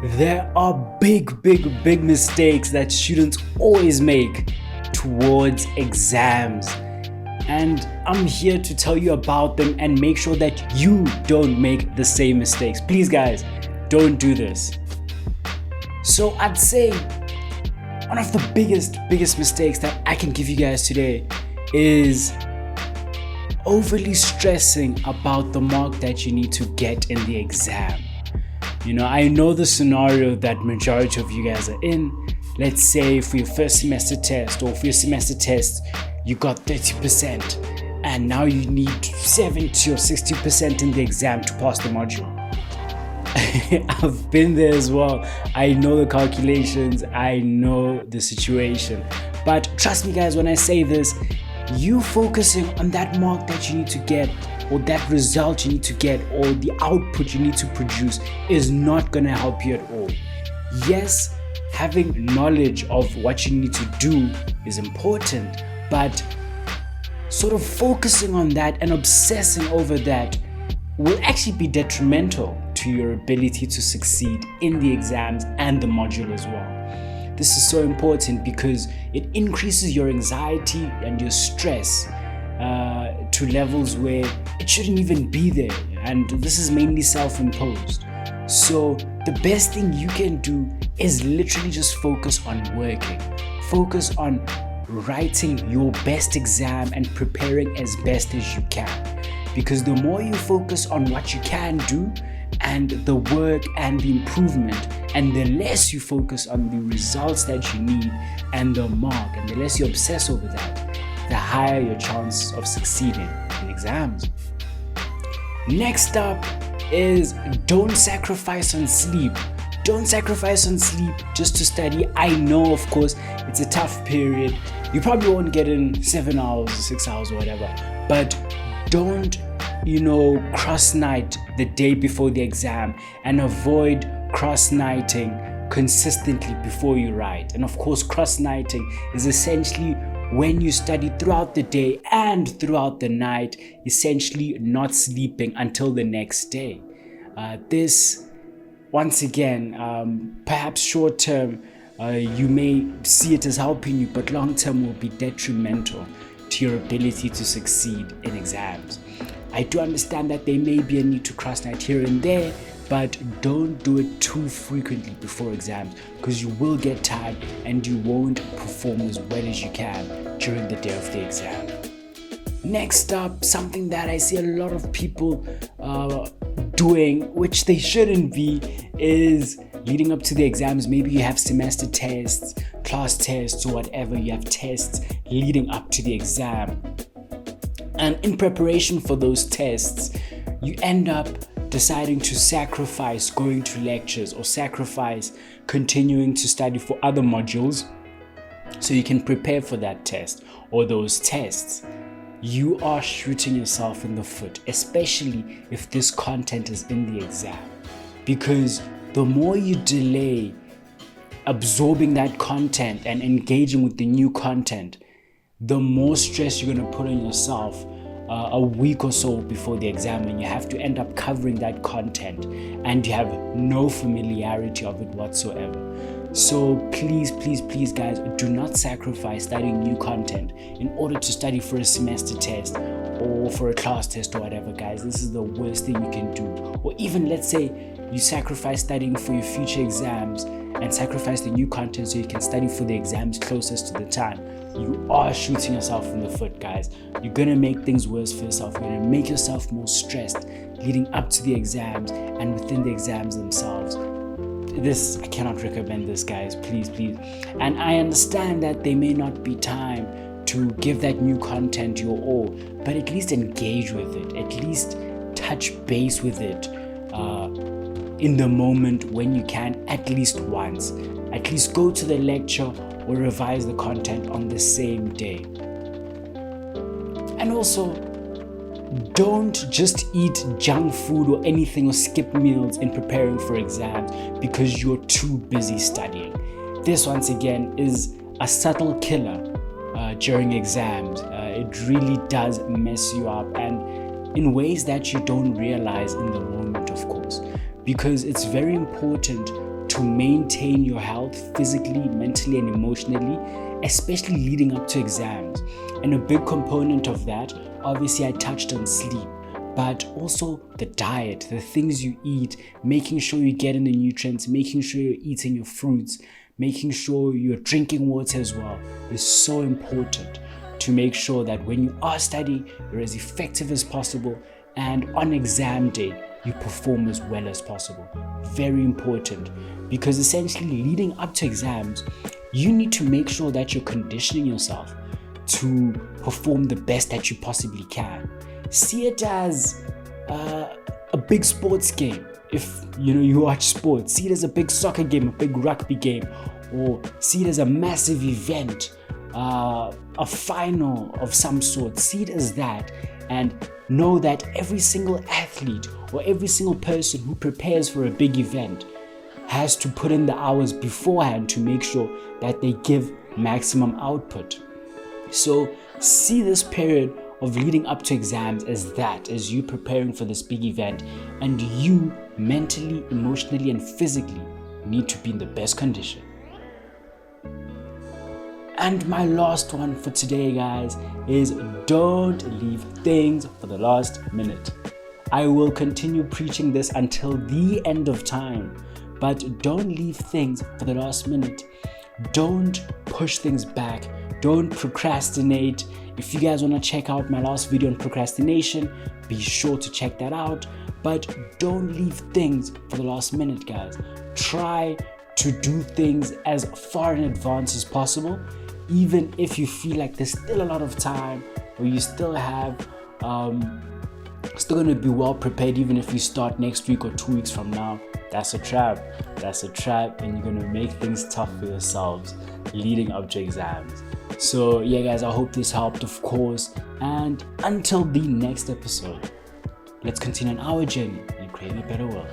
There are big mistakes that students always make towards exams. And I'm here to tell you about them and make sure that you don't make the same mistakes. Please, guys, don't do this. So I'd say one of the biggest mistakes that I can give you guys today is overly stressing about the mark that you need to get in the exam. I know the scenario that majority of you guys are in. Let's say for your first semester test or for your semester test, you got 30% and now you need 70 or 60% in the exam to pass the module. I've been there as well. I know the calculations, I know the situation. But trust me guys, when I say this, you focusing on that mark that you need to get or that result you need to get or the output you need to produce is not going to help you at all. Yes, having knowledge of what you need to do is important, but sort of focusing on that and obsessing over that will actually be detrimental to your ability to succeed in the exams and the module as well. This is so important because it increases your anxiety and your stress to levels where it shouldn't even be there, and this is mainly self-imposed. So the best thing you can do is literally just focus on working. Focus on writing your best exam and preparing as best as you can. Because the more you focus on what you can do and the work and the improvement, and the less you focus on the results that you need and the mark, and the less you obsess over that, the higher your chance of succeeding in exams. Next up is don't sacrifice on sleep. Don't sacrifice on sleep just to study. I know, of course, it's a tough period. You probably won't get in 7 hours, 6 hours, or whatever. But don't, cross-night the day before the exam, and avoid cross-nighting consistently before you write. And of course, cross-nighting is essentially when you study throughout the day and throughout the night, essentially not sleeping until the next day. This, once again, perhaps short term, you may see it as helping you, but long term will be detrimental to your ability to succeed in exams. I do understand that there may be a need to cross-night here and there, but don't do it too frequently before exams, because you will get tired and you won't perform as well as you can during the day of the exam. Next up, something that I see a lot of people doing, which they shouldn't be, is leading up to the exams. Maybe you have semester tests, class tests, or whatever. You have tests leading up to the exam. And in preparation for those tests, you end up deciding to sacrifice going to lectures or sacrifice continuing to study for other modules so you can prepare for that test or those tests. You are shooting yourself in the foot, especially if this content is in the exam, because the more you delay absorbing that content and engaging with the new content, the more stress you're going to put on yourself a week or so before the exam, and you have to end up covering that content and you have no familiarity of it whatsoever. So please guys, do not sacrifice studying new content in order to study for a semester test or for a class test or whatever, guys. This is the worst thing you can do. Or even, let's say you sacrifice studying for your future exams and sacrifice the new content so you can study for the exams closest to the time. You are shooting yourself in the foot, guys. You're gonna make things worse for yourself. You're gonna make yourself more stressed leading up to the exams and within the exams themselves. I cannot recommend this, guys. Please. And I understand that there may not be time to give that new content your all, but at least engage with it. At least touch base with it in the moment when you can, at least once. At least go to the lecture or revise the content on the same day. And also, don't just eat junk food or anything or skip meals in preparing for exams because you're too busy studying. This, once again, is a subtle killer during exams. It really does mess you up, and in ways that you don't realize in the moment, of course, because it's very important to maintain your health physically, mentally, and emotionally, especially leading up to exams. And a big component of that, obviously I touched on sleep, but also the diet, the things you eat, making sure you're getting the nutrients, making sure you're eating your fruits, making sure you're drinking water as well is so important to make sure that when you are studying, you're as effective as possible, and on exam day, you perform as well as possible. Very important, because essentially leading up to exams, you need to make sure that you're conditioning yourself to perform the best that you possibly can. See it as a big sports game. If you watch sports, see it as a big soccer game, a big rugby game, or see it as a massive event, a final of some sort. See it as that, and know that every single athlete or every single person who prepares for a big event has to put in the hours beforehand to make sure that they give maximum output. So see this period of leading up to exams as you preparing for this big event, and you mentally, emotionally, and physically need to be in the best condition. And my last one for today, guys, is don't leave things for the last minute. I will continue preaching this until the end of time, but don't leave things for the last minute. Don't push things back. Don't procrastinate. If you guys want to check out my last video on procrastination, be sure to check that out. But don't leave things for the last minute, guys. Try to do things as far in advance as possible, even if you feel like there's still a lot of time, or you still have still going to be well prepared. Even if you start next week or 2 weeks from now, that's a trap, and you're going to make things tough for yourselves leading up to exams. So yeah, guys, I hope this helped, of course, and until the next episode, let's continue on our journey in creating a better world.